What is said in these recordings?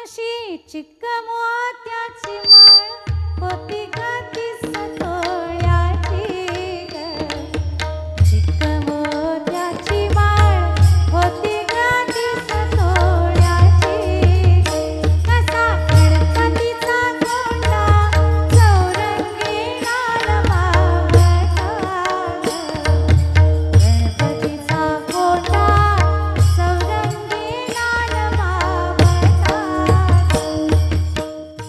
अशी चिक्क मोत्याची माळ होती का ती सतोळ्याची ग. चिक्क मोत्याची माळ होती का ती सतोळ्याची ग. कसा गणपतीचा कोंडा चौरंगी लाल बाबा ग. गणपतीचा कोंडा चौरंगी लाल बाबा.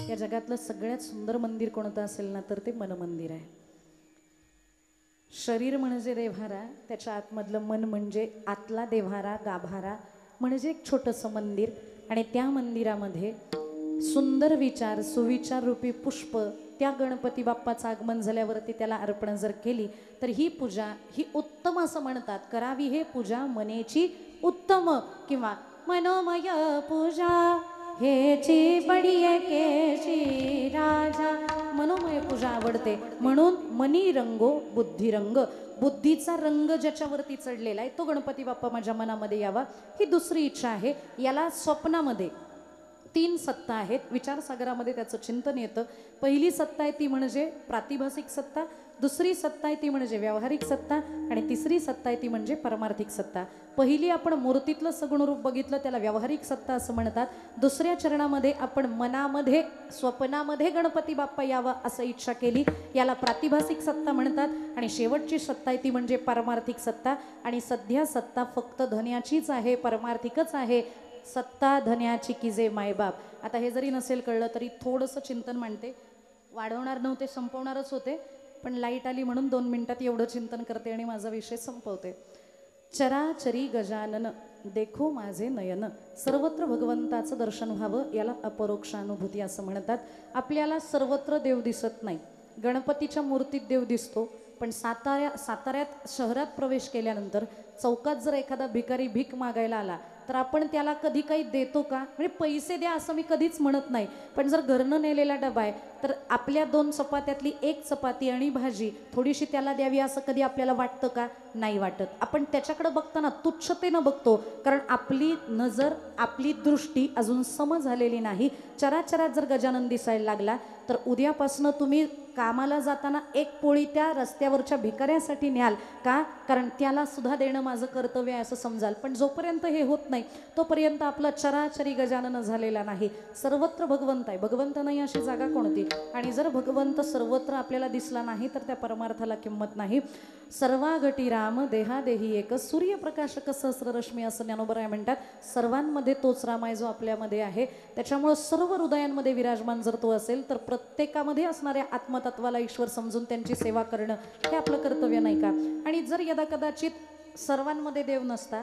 या जगातलं सगळ्यात सुंदर मंदिर कोणतं असेल ना तर ते मन मंदिर आहे. शरीर म्हणजे देव्हारा, त्याच्या आतमधलं मन म्हणजे आतला देव्हारा गाभारा म्हणजे एक छोटंसं मंदिर. आणि त्या मंदिरामध्ये सुंदर विचार सुविचार रूपी पुष्प त्या गणपती बाप्पाचं आगमन झाल्यावरती त्याला अर्पण जर केली तर ही पूजा ही उत्तम असं म्हणतात. करावी हे पूजा मनेची उत्तम किंवा मनोमय पूजा हेची बडिये केची राजा. मनोमय पूजा आवडते म्हणून मनी रंगो बुद्धी रंग. बुद्धीचा रंग ज्याच्यावरती चढलेला आहे तो गणपती बाप्पा माझ्या मनामध्ये यावा ही दुसरी इच्छा आहे. याला स्वप्नामध्ये 3 सत्ता आहेत. विचारसागरामध्ये त्याचं चिंतन येतं. पहिली सत्ता आहे ती म्हणजे प्रातिभासिक सत्ता, दुसरी सत्ता आहे ती म्हणजे व्यावहारिक सत्ता आणि तिसरी सत्ता आहे ती म्हणजे परमार्थिक सत्ता. पहिली आपण मूर्तीतलं सगुण रूप बघितलं त्याला व्यावहारिक सत्ता असं म्हणतात. दुसऱ्या चरणामध्ये आपण मनामध्ये स्वप्नामध्ये गणपती बाप्पा यावा असं इच्छा केली याला प्रातिभासिक सत्ता म्हणतात. आणि शेवटची सत्ता आहे ती म्हणजे परमार्थिक सत्ता. आणि सध्या सत्ता फक्त धन्याचीच आहे, परमार्थिकच आहे. सत्ता धन्याची की जे मायबाप. आता हे जरी नसेल कळलं तरी थोडंसं चिंतन मांडते. वाढवणार नव्हते संपवणारच होते पण लाईट आली म्हणून 2 मिनिटात एवढं चिंतन करते आणि माझा विषय संपवते. चराचरी गजानन देखो माझे नयन. सर्वत्र भगवंताचं दर्शन व्हावं याला अपरोक्षानुभूती असं म्हणतात. आपल्याला सर्वत्र देव दिसत नाही. गणपतीच्या मूर्तीत देव दिसतो पण साताऱ्यात शहरात प्रवेश केल्यानंतर चौकात जर एखादा भिकारी भीक मागायला आला तर आपण त्याला कधी काही देतो का? म्हणजे पैसे द्या असं मी कधीच म्हणत नाही. पण जर घरनं नेलेला डबा आहे तर आपल्या 2 चपात्यातली 1 चपाती आणि भाजी थोडीशी त्याला द्यावी असं कधी आपल्याला वाटतं का? नाही वाटत. आपण त्याच्याकडे बघताना तुच्छतेनं बघतो कारण आपली नजर आपली दृष्टी अजून सम झालेली नाही. चराचरात जर गजानन दिसायला लागला तर उद्यापासनं तुम्ही कामाला जाताना 1 पोळी त्या रस्त्यावरच्या भिकाऱ्यासाठी न्याल का? कारण त्याला सुद्धा देणं माझं कर्तव्य आहे असं समजाल. पण जोपर्यंत हे होत नाही तोपर्यंत आपला चराचरी गजानन झालेला नाही. सर्वत्र भगवंत आहे. भगवंत नाही अशी जागा कोणती? आणि जर भगवंत सर्वत्र आपल्याला दिसला नाही तर त्या परमार्थाला किंमत नाही. सर्वागटी राम देहादेही एक सूर्यप्रकाशक सहस्ररश्मी असं ज्ञानोबराय म्हणतात. सर्वांमध्ये तोच राम आहे जो आपल्यामध्ये आहे. त्याच्यामुळं सर्व हृदयांमध्ये विराजमान जर तो असेल तर प्रत्येकामध्ये असणाऱ्या आत्मतत्वाला ईश्वर समजून त्यांची सेवा करणं हे आपलं कर्तव्य नाही का? आणि जर यदा कदाचित सर्वांमध्ये देव नसता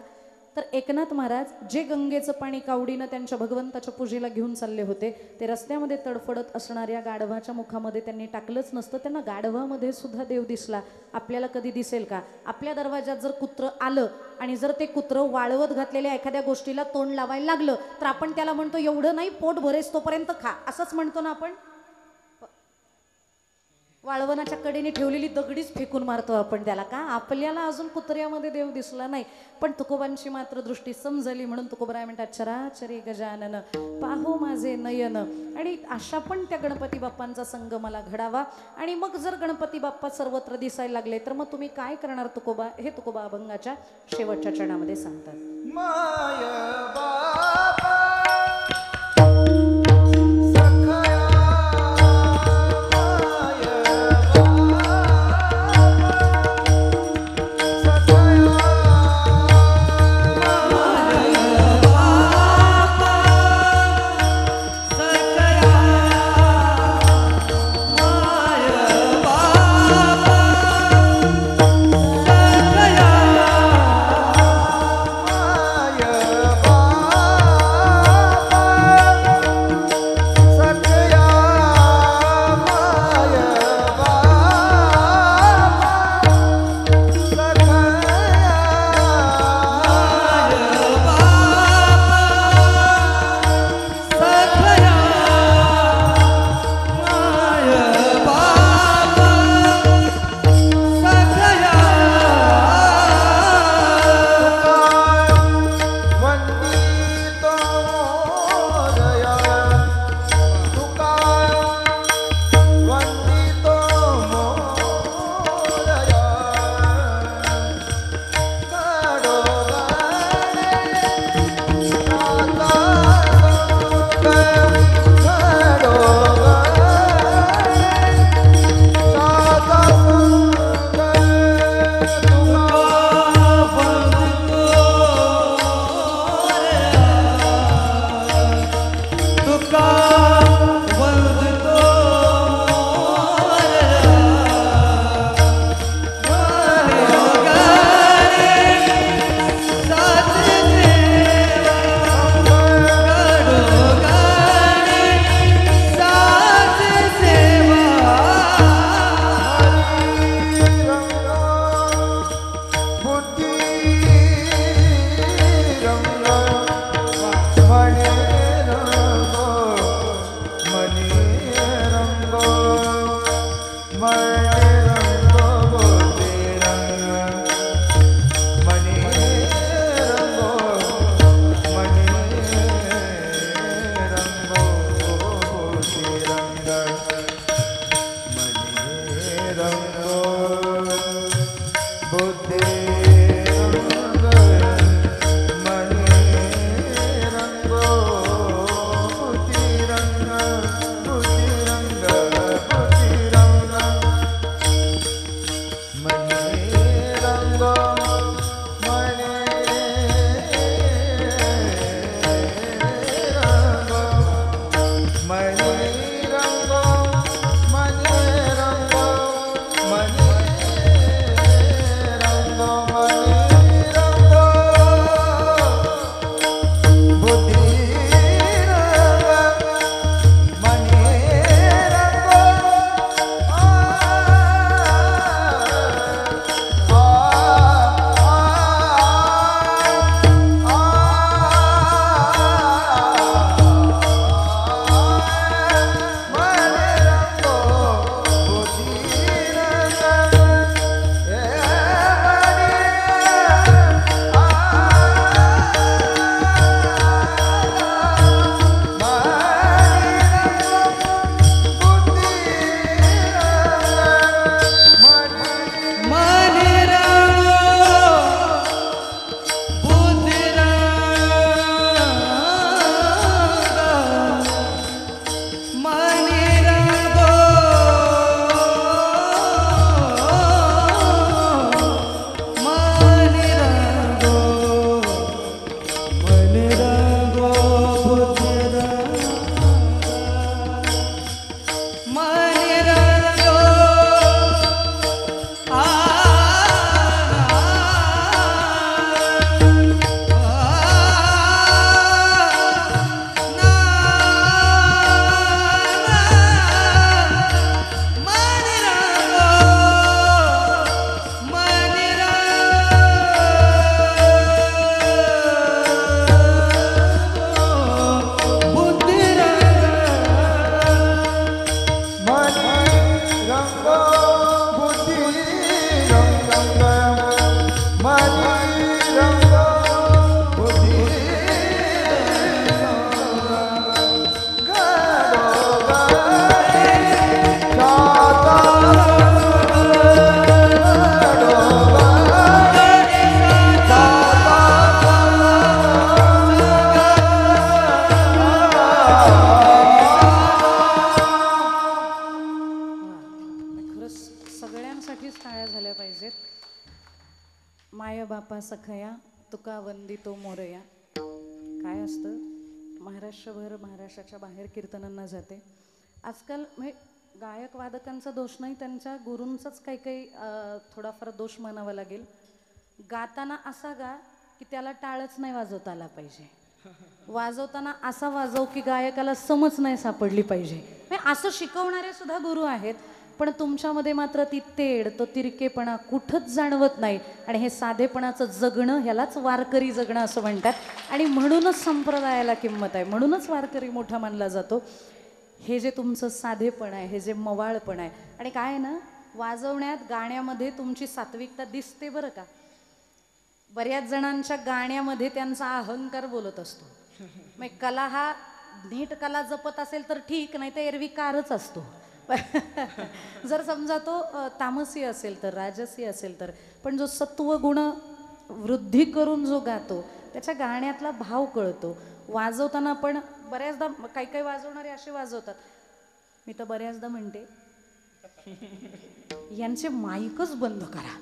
तर एकनाथ महाराज जे गंगेचं पाणी कावडीनं त्यांच्या भगवंताच्या पूजेला घेऊन चालले होते ते रस्त्यामध्ये तडफडत असणाऱ्या गाढवाच्या मुखामध्ये त्यांनी टाकलंच नसतं. त्यांना गाढवामध्ये सुद्धा देव दिसला. आपल्याला कधी दिसेल का? आपल्या दरवाजात जर कुत्रं आलं आणि जर ते कुत्रं वाळवत घातलेल्या एखाद्या गोष्टीला तोंड लावायला लागलं तर आपण त्याला म्हणतो एवढं नाही पोट भरेस तोपर्यंत खा असंच म्हणतो ना आपण. वाळवणाच्या कडेने ठेवलेली दगडीच फेकून मारतो आपण त्याला का? आपल्याला अजून कुत्र्यामध्ये देव दिसला नाही. पण तुकोबांची मात्र दृष्टी समजली म्हणून तुकोबराय म्हणतात चराचरी गजानन पाहो माझे नयन. आणि अशा पण त्या गणपती बाप्पांचा संग मला घडावा. आणि मग जर गणपती बाप्पा सर्वत्र दिसायला लागले तर मग तुम्ही काय करणार तुकोबा? हे तुकोबा अभंगाच्या शेवटच्या चरणामध्ये सांगतात. माय बाबा Bye. बापा सखया तुका वंदितो मोरया. काय असतं, महाराष्ट्रभर महाराष्ट्राच्या बाहेर कीर्तनांना जाते. आजकाल म्हणजे गायक वादकांचा दोष नाही, त्यांच्या गुरूंचाच काही काही थोडाफार दोष मानावा लागेल. गाताना असा गा की त्याला टाळच नाही वाजवता आला पाहिजे, वाजवताना असा वाजव की गायकाला समज नाही सापडली पाहिजे. म्हणजे असं शिकवणारे सुद्धा गुरु आहेत, पण तुमच्यामध्ये मात्र ती तेड, तो तिरकेपणा कुठंच जाणवत नाही. आणि हे साधेपणाचं जगणं, ह्यालाच वारकरी जगणं असं म्हणतात. आणि म्हणूनच संप्रदायाला किंमत आहे, म्हणूनच वारकरी मोठा मानला जातो. हे जे तुमचं साधेपण आहे, हे जे मवाळपण आहे, आणि काय आहे ना, वाजवण्यात गाण्यामध्ये तुमची सात्विकता दिसते बरं का. बऱ्याच जणांच्या गाण्यामध्ये त्यांचा अहंकार बोलत असतो. मग कला हा नीट कला जपत असेल तर ठीक, नाही तर एरवी कारच असतो. जर समजा तो तामसी असेल तर, राजसी असेल तर. पण जो सत्व गुण वृद्धी करून जो गातो, त्याच्या गाण्यातला भाव कळतो. वाजवताना पण बऱ्याचदा काही काही वाजवणारे असे वाजवतात, मी तर बऱ्याचदा म्हणते यांचे माईकच बंद करा.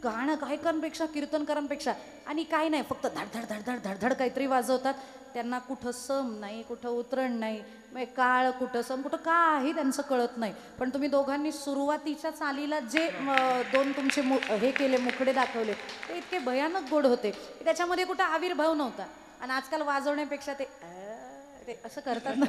गाणं गायकांपेक्षा कीर्तनकारांपेक्षा, आणि काय नाही, फक्त धडधड धडधड धडधड काहीतरी वाजवतात. त्यांना कुठं सम नाही, कुठं उतरण नाही, मग काळ कुठं सम कुठं काही त्यांचं कळत नाही. पण तुम्ही दोघांनी सुरुवातीच्या चालीला जे दोन तुमचे हे केले, मुखडे दाखवले, ते इतके भयानक गोड होते. त्याच्यामध्ये कुठं आविर्भाव नव्हता. आणि आजकाल वाजवण्यापेक्षा ते असं करतात ना,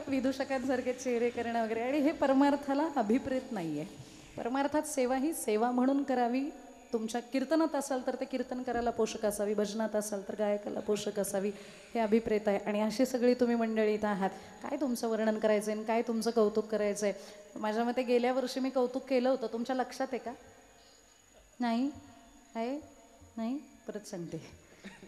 विदूषकांसारखे चेहरे करणं वगैरे. आणि हे परमार्थाला अभिप्रेत नाही आहे. परमार्थात सेवा ही सेवा म्हणून करावी. तुमच्या कीर्तनात असाल तर ते कीर्तन करायला पोषक असावी, भजनात असाल तर गायकाला पोषक असावी, हे अभिप्रेत आहे. आणि अशी सगळी तुम्ही मंडळी इथं आहात. काय तुमचं वर्णन करायचं आहे, काय तुमचं कौतुक करायचं आहे. माझ्या मते गेल्या वर्षी मी कौतुक केलं होतं, तुमच्या लक्षात आहे का? नाही आहे, नाही, परत सांगते.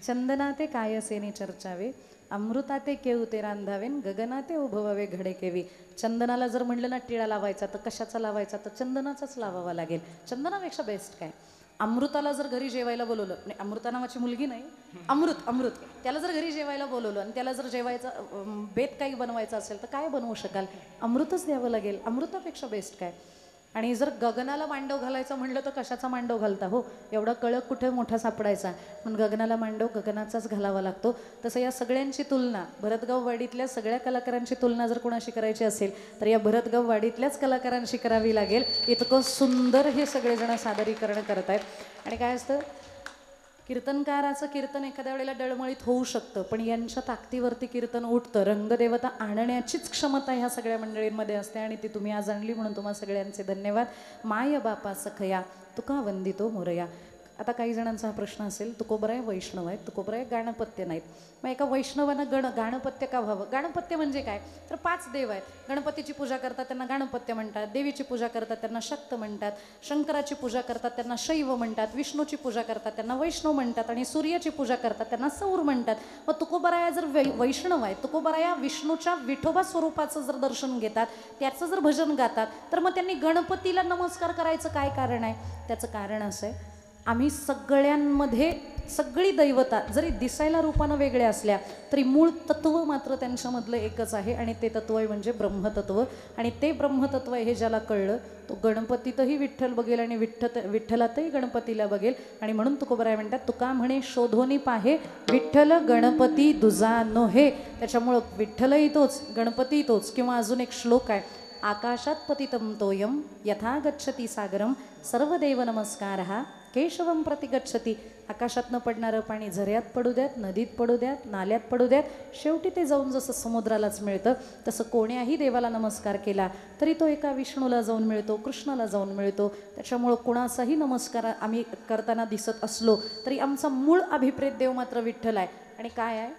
चंदनाते कायसेने चर्चावे, अमृताते केवते रांधावेन, गगनाते उभवावे घडे केवी. चंदनाला जर म्हणलं ना टिळा लावायचा, तर कशाचा लावायचा, तर चंदनाचाच लावावा लागेल. चंदनापेक्षा बेस्ट काय. अमृताला जर घरी जेवायला बोलवलं, नाही अमृता नावाची मुलगी नाही, अमृत, त्याला जर घरी जेवायला बोलवलं आणि त्याला जर जेवायचा बेत काही बनवायचा असेल तर काय बनवू शकाल, अमृतच द्यावं लागेल. अमृतापेक्षा बेस्ट काय. आणि जर गगनाला मांडव घालायचं म्हणलं तर कशाचा मांडव घालता हो, एवढा कळक कुठे मोठा सापडायचा, म्हणून गगनाला मांडव गगनाचाच घालावा लागतो. तसं या सगळ्यांची तुलना, भरतगाव वाडीतल्या सगळ्या कलाकारांची तुलना जर कोणाशी करायची असेल तर या भरतगाव वाडीतल्याच कलाकारांशी करावी लागेल. इतकं सुंदर हे सगळेजण सादरीकरण करत आहेत. आणि काय असतं, कीर्तनकाराचं कीर्तन एखाद्या वेळेला डळमळीत होऊ शकतं, पण यांच्या ताकदीवरती कीर्तन उठतं. रंगदेवता आणण्याचीच क्षमता ह्या सगळ्या मंडळींमध्ये असते, आणि ती तुम्ही आज आणली, म्हणून तुम्हा सगळ्यांचे धन्यवाद. माय बापा सखया तुका वंदितो मोरया. आता काही जणांचा हा प्रश्न असेल, तुकोबराय वैष्णव आहेत, तुकोबराय गाणपत्य नाहीत. मग एका वैष्णवानं गाणपत्य का व्हावं. गाणपत्य म्हणजे काय, तर 5 देव आहेत. गणपतीची पूजा करतात त्यांना गाणपत्य म्हणतात, देवीची पूजा करतात त्यांना शक्त म्हणतात, शंकराची पूजा करतात त्यांना शैव म्हणतात, विष्णूची पूजा करतात त्यांना वैष्णव म्हणतात, आणि सूर्याची पूजा करतात त्यांना सौर म्हणतात. मग तुकोबराया जर वैष्णव आहे, तुकोबराया विष्णूच्या विठोबा स्वरूपाचं जर दर्शन घेतात, त्याचं जर भजन गातात, तर मग त्यांनी गणपतीला नमस्कार करायचं काय कारण आहे. त्याचं कारण असं आहे, आम्ही सगळ्यांमध्ये सगळी दैवता जरी दिसायला रूपानं वेगळ्या असल्या तरी मूळ तत्व मात्र त्यांच्यामधलं एकच आहे, आणि ते तत्व आहे म्हणजे ब्रह्मतत्व. आणि ते ब्रह्मतत्व हे ज्याला कळलं तो गणपतीतही विठ्ठल बघेल आणि विठ्ठलातही गणपतीला बघेल. आणि म्हणून तुकोबराय म्हणतात, तुका म्हणे शोधोनी पाहे विठ्ठल गणपती दुजा नो हे. त्याच्यामुळं विठ्ठलही तोच, गणपती तोच. किंवा अजून एक श्लोक आहे, आकाशात पतितं तोयम यथा गच्छती सागरम सर्वदेव नमस्कारः केशवम प्रतिगच्छती. आकाशातनं पडणारं पाणी झऱ्यात पडू द्यात, नदीत पडू द्यात, नाल्यात पडू द्यात, शेवटी ते जाऊन जसं समुद्रालाच मिळतं. तसं कोण्याही देवाला नमस्कार केला तरी तो एका विष्णूला जाऊन मिळतो, कृष्णाला जाऊन मिळतो. त्याच्यामुळं कुणाचाही नमस्कार आम्ही करताना दिसत असलो तरी आमचा मूळ अभिप्रेत देव मात्र विठ्ठल आहे. आणि काय आहे,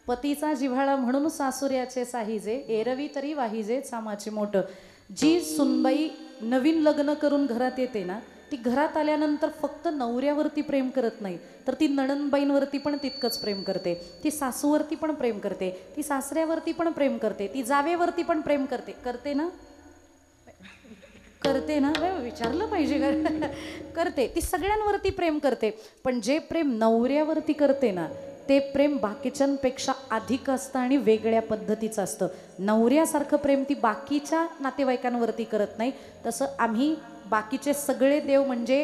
पतीचा जिव्हाळा म्हणून सासुऱ्याचे साहिजे, एरवी तरी वाहिजे चामाची मोठ. जी सुनबाई नवीन लग्न करून घरात येते ना, ती घरात आल्यानंतर फक्त नवऱ्यावरती प्रेम करत नाही, तर ती नणंदबाईंवरती पण तितकंच प्रेम करते. ती सासूवरती पण प्रेम करते, ती सासऱ्यावरती पण प्रेम करते, ती जावेवरती पण प्रेम करते. करते ना, करते ना, विचारलं पाहिजे का. करते, ती सगळ्यांवरती प्रेम करते. पण जे प्रेम नवऱ्यावरती करते ना, ते प्रेम बाकीच्यांपेक्षा अधिक असतं आणि वेगळ्या पद्धतीचं असतं. नवऱ्यासारखं प्रेम ती बाकीच्या नातेवाईकांवरती करत नाही. तसं आम्ही बाकीचे सगळे देव म्हणजे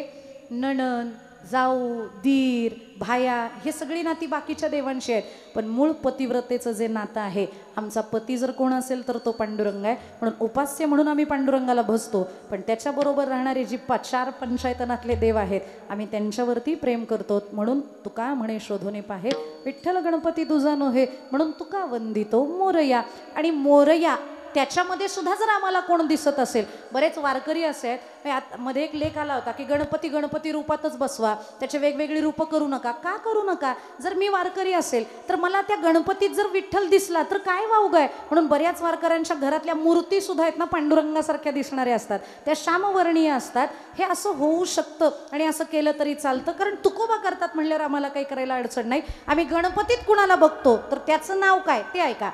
नणन, जाऊ, दीर, भाया हे सगळी नाती बाकीच्या देवांशी आहेत, पण मूळ पतिव्रतेचं जे नातं आहे, आमचा पती जर कोण असेल तर तो पांडुरंग आहे, म्हणून उपास्य म्हणून आम्ही पांडुरंगाला भजतो. पण त्याच्याबरोबर राहणारे जी 4 पंचायतनातले देव आहेत, आम्ही त्यांच्यावरती प्रेम करतो. म्हणून तुका म्हणे शोधून पाहे विठ्ठल गणपती तुझा नोहे, म्हणून तुका वंदितो मोरया. आणि मोरया त्याच्यामध्ये सुद्धा जर आम्हाला कोण दिसत असेल, बरेच वारकरी असे आहेत, मध्ये एक लेख आला होता की गणपती गणपती रूपातच बसवा, त्याचे वेगवेगळी रूपं करू नका. का करू नका? जर मी वारकरी असेल तर मला त्या गणपतीत जर विठ्ठल दिसला तर काय वावग आहे. म्हणून बऱ्याच वारकऱ्यांच्या घरातल्या मूर्ती सुद्धा आहेत ना, पांडुरंगासारख्या दिसणाऱ्या असतात, त्या श्यामवर्णीय असतात. हे असं होऊ शकतं आणि असं केलं तरी चालतं, कारण तुकोबा करतात म्हणल्यावर आम्हाला काही करायला अडचण नाही. आम्ही गणपतीत कुणाला बघतो तर त्याचं नाव काय ते ऐका.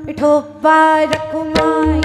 विठोबा रखुमाई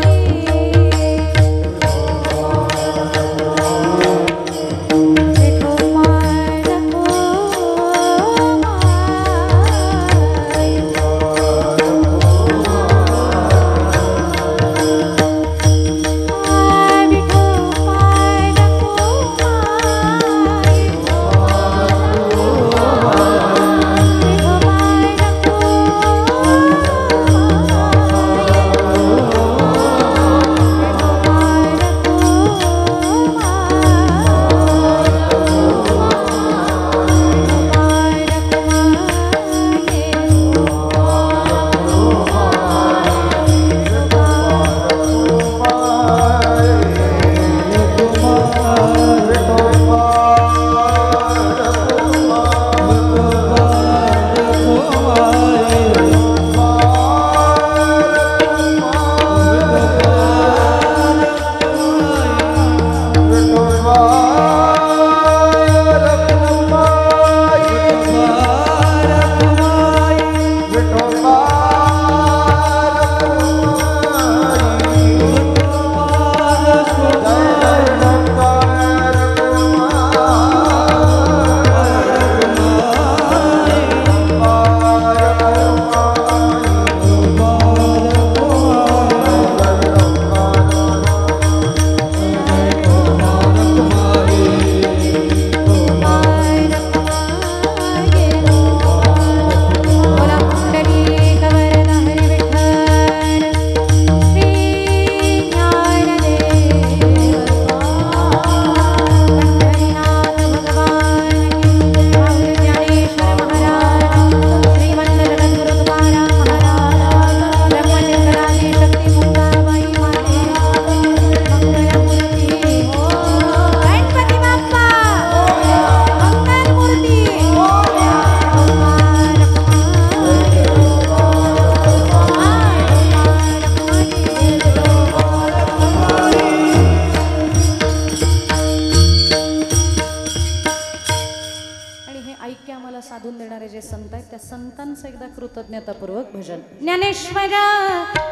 साधून देणारे जे संत आहेत त्या संतांचं एकदा कृतज्ञतापूर्वक भजन. ज्ञानेश्वर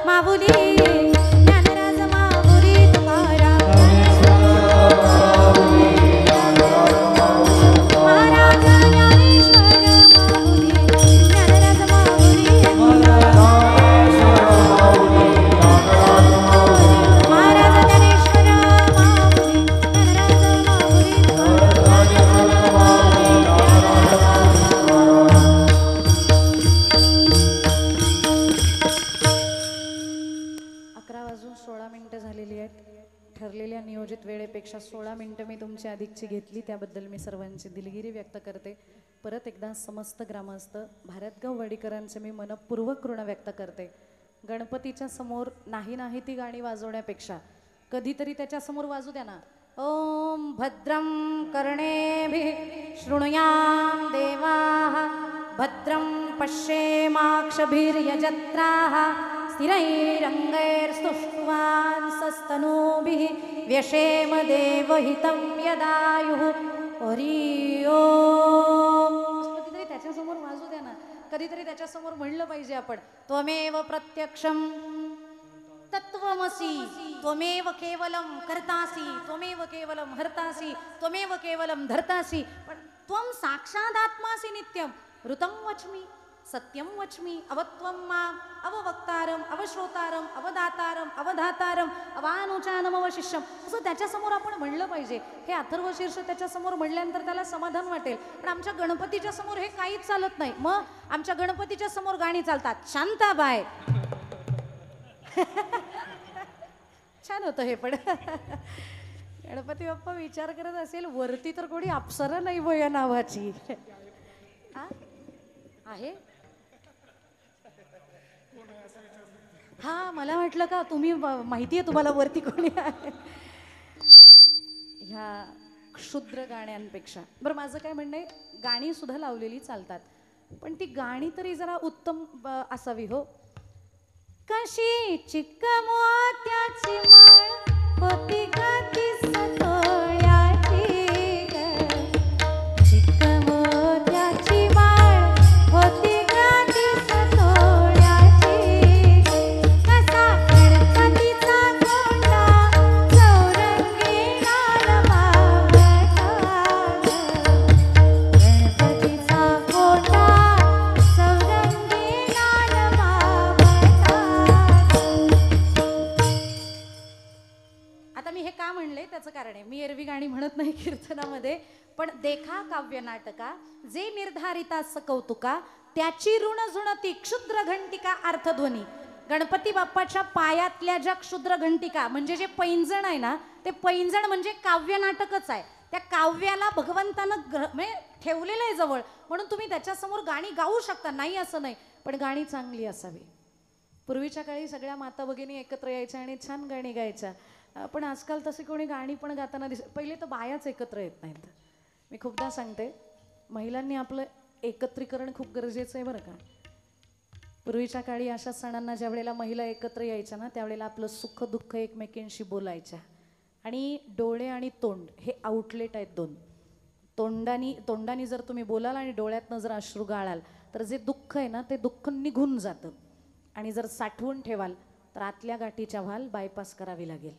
माऊली ज्ञानराज माऊली तुकाराम महाराज ज्ञानेश्वर माऊली ज्ञानराज माऊली महाराज ज्ञानेश्वर माऊली ज्ञानराज माऊली 11:16 झालेली आहेत. ठरलेल्या नियोजित वेळेपेक्षा 16 मिनिटं मी तुमची अधिकची घेतली, त्याबद्दल मी सर्वांची दिलगिरी व्यक्त करते. परत एकदा समस्त ग्रामस्थ भारतगाव वाडीकरांचे मी मनपूर्वक ऋण व्यक्त करते. गणपतीच्या समोर नाही ती गाणी वाजवण्यापेक्षा कधीतरी त्याच्या समोर वाजू द्या ना. ओम भद्रं कर्णेभिः शृणुयाम देवाः भद्रं पश्येमाक्षभिर्यजत्राः स्थिरैरङ्गैस्तुष्टुवांसस्तनूभिः व्यशेम देवहितं यदायुः. हरि ओम. कधीतरी त्याच्यासमोर वाजू द्या ना, कधीतरी त्याच्यासमोर म्हणलं पाहिजे आपण त्वमेव प्रत्यक्षं तत्त्वमसि त्वमेव केवलं कर्तासि त्वमेव केवलं हर्तासि त्वमेव केवलं धर्तासि. पण त्वं साक्षादात्मासि नित्यं ऋतं वच्मि सत्यम वच्मी अवत्वम माम अववक्तारम अवश्रोतारम अवदातारम अवधातारम अवानुचानम अवशिष्यम, असं त्याच्यासमोर आपण म्हणलं पाहिजे. हे अथर्व शीर्ष त्याच्यासमोर म्हणल्यानंतर त्याला समाधान वाटेल. पण आमच्या गणपतीच्या समोर हे काहीच चालत नाही. मग आमच्या गणपतीच्या समोर गाणी चालतात. शांताबाय छान होतं हे पण. गणपती बाप्पा विचार करत असेल वरती तर कोणी अप्सरा नाही बो या नावाची. आहे हा, मला वाटलं का तुम्ही माहिती आहे तुम्हाला वरती कोणी आहे. ह्या क्षुद्र गाण्यांपेक्षा बरं माझं काय म्हणणं आहे, गाणी सुद्धा लावलेली चालतात, पण ती गाणी तरी जरा उत्तम असावी हो. कशी चिक्क मोत्याची माळ होती का ती सतोळ्याची ग, चिक्क मोत्याची माळ होती का ती सतोळ्याची ग, कसा गणपतीचा कोंडा चौरंगी लाल बावटा ग, गणपतीचा कोंडा चौरंगी लाल बावटा. आता मी हे का म्हणले त्याचं कारण आहे, मी एरवी गाणी म्हणत नाही कीर्तनामध्ये, पण देखा काव्य नाटका जे निर्धारिता कौतुका त्याची ऋण झुणती क्षुद्र घंटिका अर्थध्वनी. गणपती बाप्पाच्या पायातल्या ज्या क्षुद्र घंटिका म्हणजे जे पैंजण आहे ना, ते पैंजण म्हणजे काव्य नाटकच आहे. त्या काव्याला भगवंतानं ठेवलेलं आहे जवळ, म्हणून तुम्ही त्याच्यासमोर गाणी गाऊ शकता, नाही असं नाही, पण गाणी चांगली असावी. पूर्वीच्या काळी सगळ्या माता भगिनी एकत्र यायच्या आणि छान गाणी गायच्या, पण आजकाल तसे कोणी गाणी पण गाताना पहिले तर बायाच एकत्र येत नाहीत. मी खूपदा सांगते, महिलांनी आपलं एकत्रीकरण खूप गरजेचं आहे बरं का. पूर्वीच्या काळी अशा सणांना ज्या वेळेला महिला एकत्र यायच्या ना, त्यावेळेला आपलं सुख दुःख एकमेकींशी बोलायच्या. आणि डोळे आणि तोंड हे आउटलेट आहेत दोन. तोंडानी जर तुम्ही बोलाल आणि डोळ्यातनं जर अश्रू गाळाल तर जे दुःख आहे ना ते दुःख निघून जातं. आणि जर साठवून ठेवाल तर आतल्या गाठीच्या व्हाल बायपास करावी लागेल.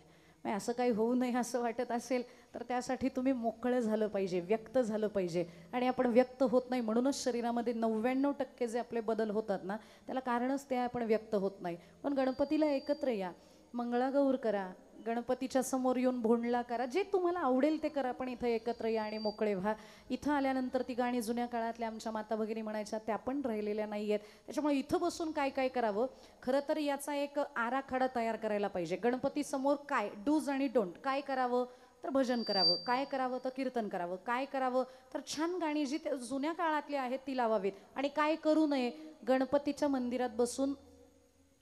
नाही असं काही होऊ नये असं वाटत असेल तर त्यासाठी तुम्ही मोकळं झालं पाहिजे, व्यक्त झालं पाहिजे. आणि आपण व्यक्त होत नाही म्हणूनच शरीरामध्ये 99% जे आपले बदल होतात ना, त्याला कारणच ते आपण व्यक्त होत नाही. पण गणपतीला एकत्र या, मंगळागौर करा, गणपतीच्या समोर येऊन भोंडला करा, जे तुम्हाला आवडेल ते करा, पण इथं एकत्र या आणि मोकळे व्हा. इथं आल्यानंतर ती गाणी जुन्या काळातल्या आमच्या माता भगिनी म्हणायच्या त्या पण राहिलेल्या नाही आहेत. त्याच्यामुळे इथं बसून काय काय करावं, खरं तर याचा एक आराखडा तयार करायला पाहिजे. गणपती समोर काय डूज आणि डोंट, काय करावं तर भजन करावं, काय करावं तर कीर्तन करावं, काय करावं तर छान गाणी जी जुन्या काळातली आहेत ती लावावीत, आणि काय करू नये, गणपतीच्या मंदिरात बसून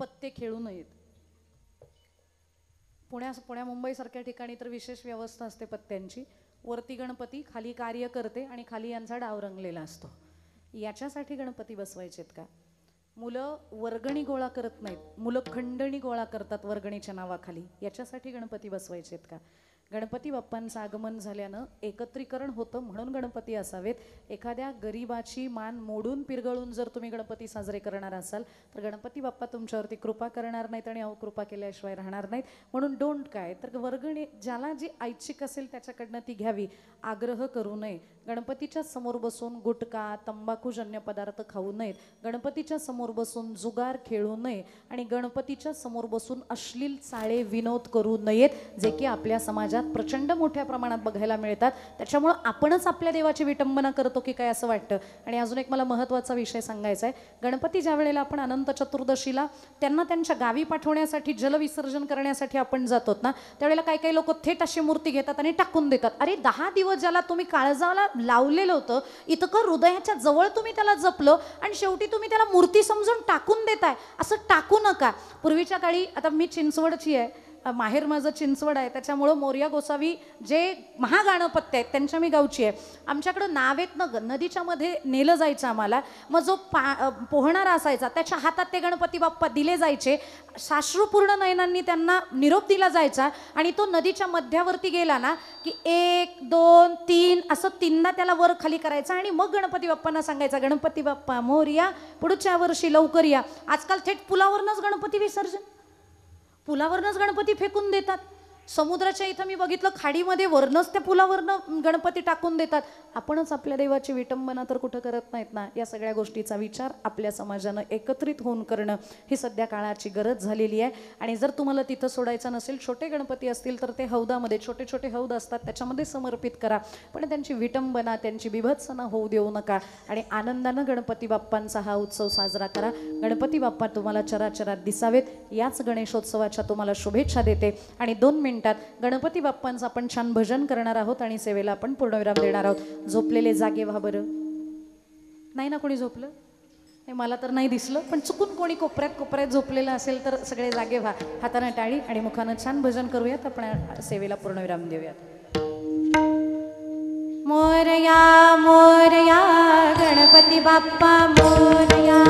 पत्ते खेळू नयेत. पुण्या मुंबईसारख्या ठिकाणी तर विशेष व्यवस्था असते पत्त्यांची. वरती गणपती, खाली कार्यकर्ते आणि खाली यांचा डाव रंगलेला असतो. याच्यासाठी गणपती बसवायचेत का? मुलं वर्गणी गोळा करत नाहीत, मुलं खंडणी गोळा करतात वर्गणीच्या नावाखाली. याच्यासाठी गणपती बसवायचेत का? गणपती बाप्पांचं आगमन झाल्यानं एकत्रीकरण होतं म्हणून गणपती असावेत. एखाद्या गरीबाची मान मोडून पिरगळून जर तुम्ही गणपती साजरे करणार असाल तर गणपती बाप्पा तुमच्यावरती कृपा करणार नाहीत आणि अवकृपा केल्याशिवाय राहणार नाहीत. म्हणून डोंट काय तर वर्गणी ज्याला जी ऐच्छिक असेल त्याच्याकडनं ती घ्यावी, आग्रह करू नये. गणपतीच्या समोर बसून गुटखा तंबाखूजन्य पदार्थ खाऊ नयेत, गणपतीच्या समोर बसून जुगार खेळू नये आणि गणपतीच्या समोर बसून अश्लील चाळे विनोद करू नयेत, जे की आपल्या समाजात प्रचंड मोठ्या प्रमाणात बघायला मिळतात. त्याच्यामुळं आपणच आपल्या देवाची विटंबना करतो की काय असं वाटतं. आणि अजून एक मला महत्त्वाचा विषय सांगायचा आहे. गणपती ज्या वेळेला आपण अनंत चतुर्दशीला त्यांना त्यांच्या गावी पाठवण्यासाठी जलविसर्जन करण्यासाठी आपण जातो ना, त्यावेळेला काही काही लोक थेट अशी मूर्ती घेतात आणि टाकून देतात. अरे 10 दिवस ज्याला तुम्ही काळजाला लावलेलं होतं, इतकं हृदयाच्या जवळ तुम्ही त्याला जपलं आणि शेवटी तुम्ही त्याला मूर्ती समजून टाकून देताय, असं टाकू नका. पूर्वीच्या काळी, आता मी चिंचवडची आहे, माहेर माझं चिंचवड आहे, त्याच्यामुळं मोरया गोसावी जे महागणपत्य आहेत त्यांच्या मी गावची आहे. आमच्याकडं नावेतनं नदीच्या मध्ये नेलं जायचं आम्हाला. मग जो पोहणारा असायचा त्याच्या हातात ते गणपती बाप्पा दिले जायचे, साश्रूपूर्ण नयनांनी त्यांना निरोप दिला जायचा आणि तो नदीच्या मध्यावरती गेला ना की 1 2 3 असं 3दा त्याला वर खाली करायचा आणि मग गणपती बाप्पांना सांगायचा, गणपती बाप्पा मोरया, पुढच्या वर्षी लवकर या. आजकाल थेट पुलावरनंच गणपती विसर्जन, पुलावरनंच गणपती फेकून देतात. समुद्राच्या इथं मी बघितलं खाडीमध्ये वरनच त्या पुलावरनं गणपती टाकून देतात. आपणच आपल्या देवाची विटंबना तर कुठं करत नाहीत ना. या सगळ्या गोष्टीचा विचार आपल्या समाजानं एकत्रित होऊन करणं ही सध्या काळाची गरज झालेली आहे. आणि जर तुम्हाला तिथं सोडायचं नसेल, छोटे गणपती असतील तर ते हौदामध्ये, छोटे छोटे हौद असतात त्याच्यामध्ये समर्पित करा, पण त्यांची विटंबना, त्यांची बिभत्सना होऊ देऊ नका. आणि आनंदानं गणपती बाप्पांचा हा उत्सव साजरा करा. गणपती बाप्पा तुम्हाला चराचरात दिसावेत याच गणेशोत्सवाच्या तुम्हाला शुभेच्छा देते. आणि 2 मिनिटात गणपती बाप्पांचं आपण छान भजन करणार आहोत आणि सेवेला आपण पूर्णविराम देणार आहोत. झोपलेले जागे व्हा बरं. नाही ना कोणी झोपलं? हे मला तर नाही दिसलं, पण चुकून कोणी कोपऱ्यात झोपलेलं असेल तर सगळे जागे व्हा. हातानं टाळी आणि मुखानं छान भजन करूयात. आपण सेवेला पूर्णविराम देऊयात. मोरया मोरया गणपती बाप्पा मोरया.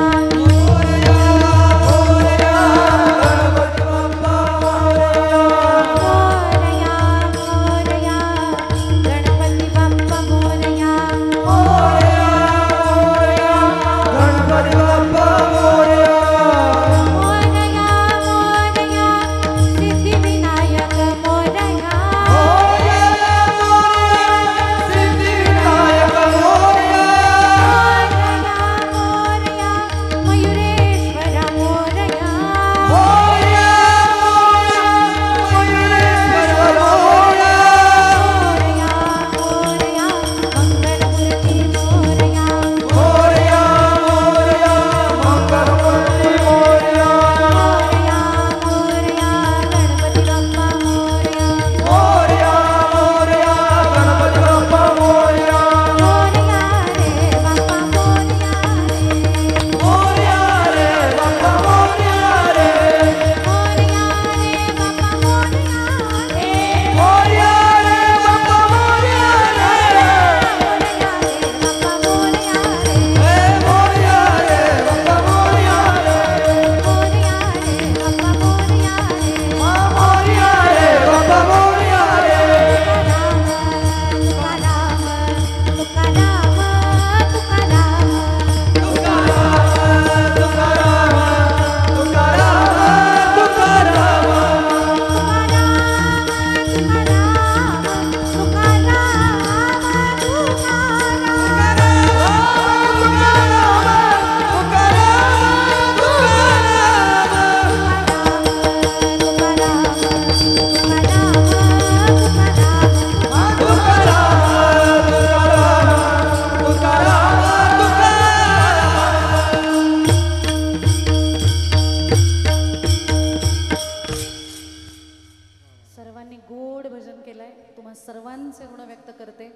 सर्वांचे ऋण व्यक्त करते.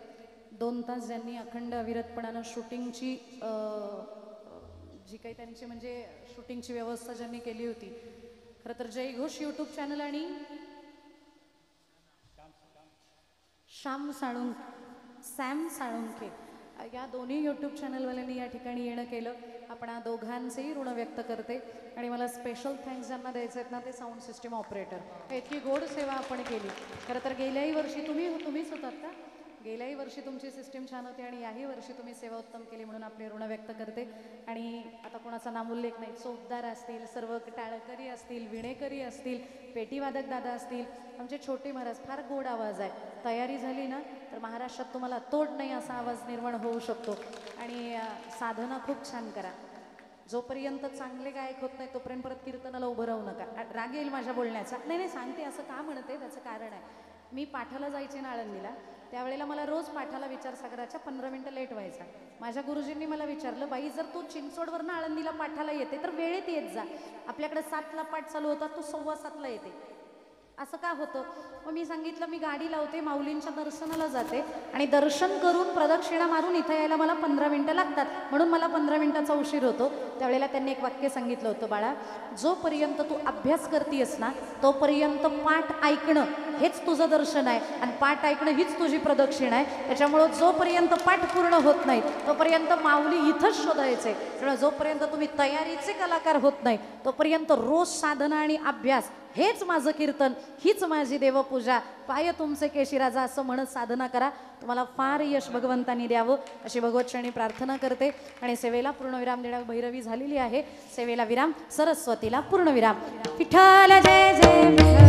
2 तास ज्यांनी अखंड अविरतपणानं शूटिंगची जी काही त्यांची म्हणजे शूटिंगची व्यवस्था ज्यांनी केली होती. खरं तर जय घोष यूट्यूब चॅनल आणि सॅम साळुंखे या दोन्ही यूट्यूब चॅनलवाल्यांनी या ठिकाणी येणं केलं. आपण दोघांचेही ऋण व्यक्त करते. आणि मला स्पेशल थँक्स ज्यांना द्यायचे आहेत ना ते साऊंड सिस्टीम ऑपरेटर. इतकी गोड सेवा आपण केली. खरं तर गेल्याही वर्षी तुम्हीच होतात का? गेल्याही वर्षी तुमची सिस्टीम छान होती आणि याही वर्षी तुम्ही सेवा उत्तम केली म्हणून आपले ऋण व्यक्त करते. आणि आता कोणाचा नामोल्लेख नाही, चोपदार असतील, सर्व टाळकरी असतील, विणेकरी असतील, पेटीवादक दादा असतील, आमचे छोटे महाराज. फार गोड आवाज आहे. तयारी झाली ना तर महाराष्ट्रात तुम्हाला तोड नाही असा आवाज निर्माण होऊ शकतो. आणि साधना खूप छान करा. जोपर्यंत चांगले गायक होत नाही तोपर्यंत परत कीर्तनाला उभं राहू नका. राग येईल माझ्या बोलण्याचा. नाही सांगते असं का म्हणते त्याचं कारण आहे. मी पाठाला जायचे ना आळंदीला, त्यावेळेला मला रोज पाठाला विचारसागराच्या 15 मिनिटं लेट व्हायचा. माझ्या गुरुजींनी मला विचारलं, बाई जर तू चिंचवडवरनं आळंदीला पाठाला येते तर वेळेत येत जा. आपल्याकडे 7ला पाठ चालू होता, तू 7:15ला येते. असं का होतं? मग मी सांगितलं मी गाडी लावते, माऊलींच्या दर्शनाला जाते आणि दर्शन करून प्रदक्षिणा मारून इथं यायला मला 15 मिनिटं लागतात, म्हणून मला 15 मिनिटाचा उशीर होतो. त्यावेळेला त्यांनी एक वाक्य सांगितलं होतं, बाळा जोपर्यंत तू अभ्यास करतेस ना तोपर्यंत पाठ ऐकणं हेच तुझं दर्शन आहे आणि पाठ ऐकणं हीच तुझी प्रदक्षिणा आहे. त्याच्यामुळं जोपर्यंत पाठ पूर्ण होत नाही तोपर्यंत माऊली इथंच शोधायचे. त्यामुळे जोपर्यंत तुम्ही तयारीचे कलाकार होत नाही तोपर्यंत रोज साधना आणि अभ्यास हेच माझं कीर्तन, हीच माझी देवपूजा. पाय तुमचे केशिराजा असं म्हणत साधना करा. तुम्हाला फार यश भगवंतांनी द्यावं अशी भगवतचरणी प्रार्थना करते. आणि सेवेला पूर्णविराम देण्या भैरवी झालेली आहे. सेवेला विराम, सरस्वतीला पूर्णविराम. विठ्ठल जय जय